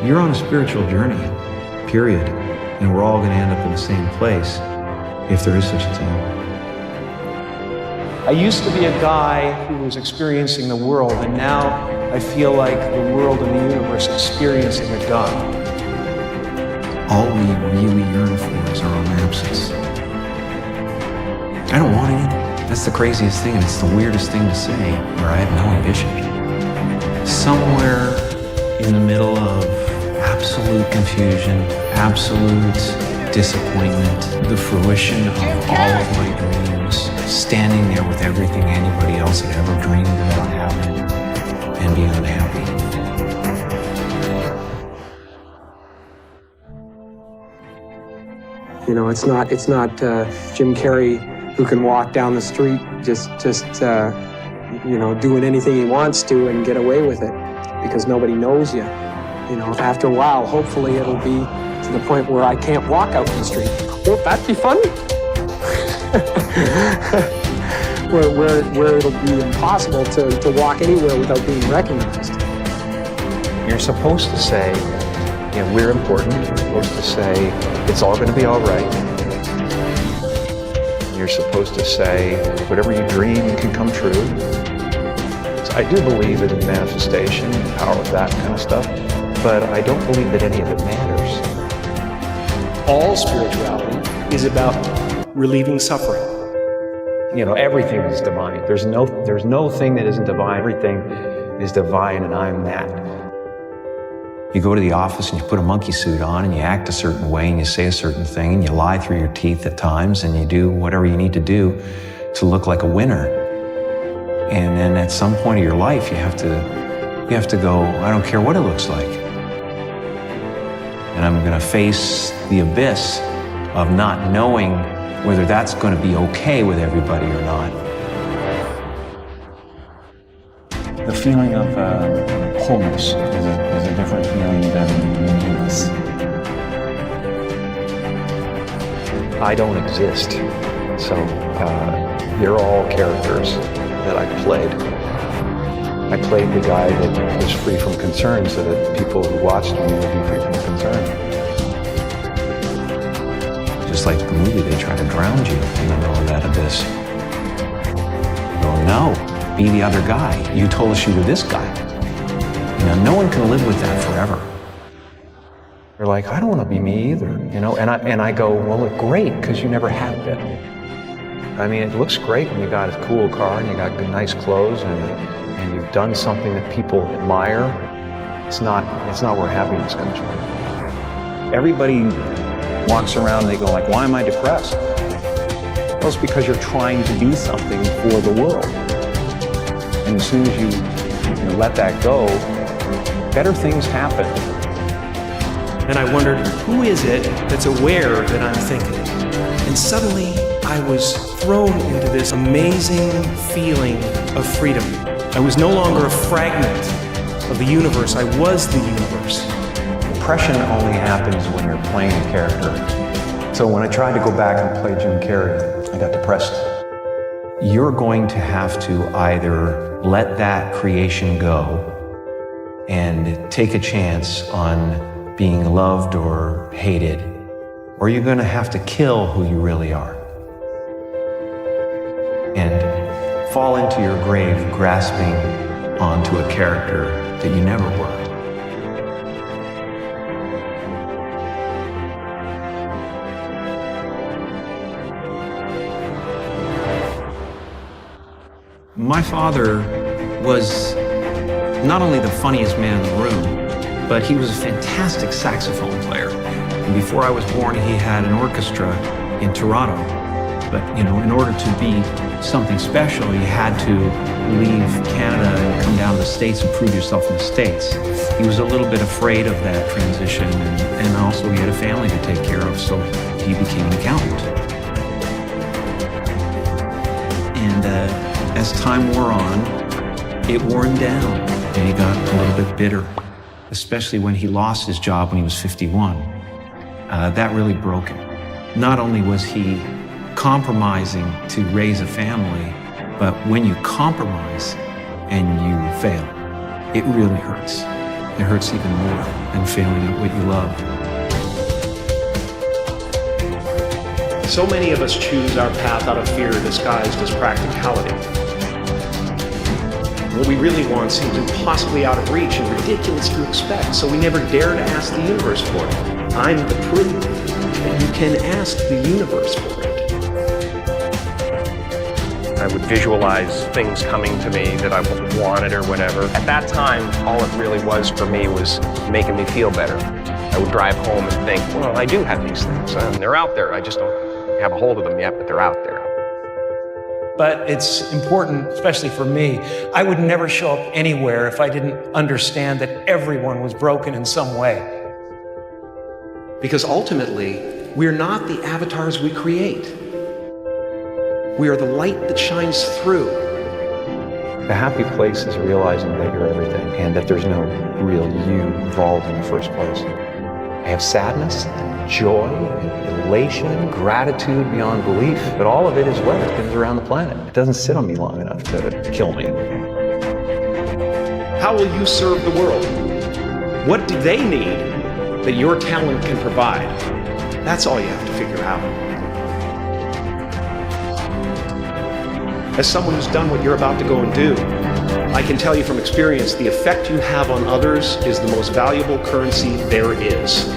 You're on a spiritual journey, period. And we're all going to end up in the same place, if there is such a thing. I used to be a guy who was experiencing the world, and now I feel like the world and the universe experiencing a God. All we really yearn for is our own absence. I don't want anything. That's the craziest thing, and it's the weirdest thing to say, where I have no ambition. Somewhere in the middle of absolute confusion, absolute disappointment, the fruition of all of my dreams, standing there with everything anybody else had ever dreamed about having, and being unhappy. You know, it's not Jim Carrey who can walk down the street just doing anything he wants to and get away with it because nobody knows you. You know, after a while, hopefully it'll be to the point where I can't walk out in the street. Won't that be fun? where it'll be impossible to walk anywhere without being recognized. You're supposed to say, you know, we're important. You're supposed to say, it's all going to be all right. You're supposed to say, whatever you dream can come true. So I do believe in manifestation and the power of that kind of stuff, but I don't believe that any of it matters. All spirituality is about relieving suffering. You know, everything is divine. There's no thing that isn't divine. Everything is divine, and I'm that. You go to the office and you put a monkey suit on and you act a certain way and you say a certain thing and you lie through your teeth at times and you do whatever you need to do to look like a winner. And then at some point of your life, you have to go, I don't care what it looks like. And I'm gonna face the abyss of not knowing whether that's gonna be okay with everybody or not. The feeling of wholeness is a different feeling than newness. I don't exist. So they're all characters that I played. I played the guy that was free from concern so that people who watched me would be free from concern. Just like the movie, they try to drown you in the middle of that abyss. You go, no, be the other guy. You told us you were this guy. You know, no one can live with that forever. They're like, I don't want to be me either, you know? And I go, well, look, great, because you never have been. I mean, it looks great when you got a cool car and you got good, nice clothes and you've done something that people admire. It's not where happiness comes from. Everybody walks around and they go like, why am I depressed? Well, it's because you're trying to be something for the world. And as soon as you let that go, better things happen. And I wondered, who is it that's aware that I'm thinking? And suddenly, I was thrown into this amazing feeling of freedom. I was no longer a fragment of the universe. I was the universe. Depression only happens when you're playing a character. So when I tried to go back and play Jim Carrey, I got depressed. You're going to have to either let that creation go and take a chance on being loved or hated, or you're going to have to kill who you really are and fall into your grave grasping onto a character that you never were. My father was not only the funniest man in the room, but he was a fantastic saxophone player. And before I was born, he had an orchestra in Toronto. But, you know, in order to be something special, you had to leave Canada and come down to the States and prove yourself in the States. He was a little bit afraid of that transition, and also he had a family to take care of, so he became an accountant. And as time wore on, it wore him down, and he got a little bit bitter, especially when he lost his job when he was 51. That really broke him. Not only was he compromising to raise a family, but when you compromise and you fail, it really hurts. It hurts even more than failing at what you love. So many of us choose our path out of fear disguised as practicality. What we really want seems impossibly out of reach and ridiculous to expect, so we never dare to ask the universe for it. I'm the proof that you can ask the universe for it. I would visualize things coming to me that I wanted or whatever. At that time, all it really was for me was making me feel better. I would drive home and think, well, I do have these things, and they're out there. I just don't have a hold of them yet, but they're out there. But it's important, especially for me, I would never show up anywhere if I didn't understand that everyone was broken in some way. Because ultimately, we're not the avatars we create. We are the light that shines through. The happy place is realizing that you're everything and that there's no real you involved in the first place. I have sadness, joy, elation, gratitude beyond belief, but all of it is what spins around the planet. It doesn't sit on me long enough to kill me. How will you serve the world? What do they need that your talent can provide? That's all you have to figure out. As someone who's done what you're about to go and do, I can tell you from experience, the effect you have on others is the most valuable currency there is.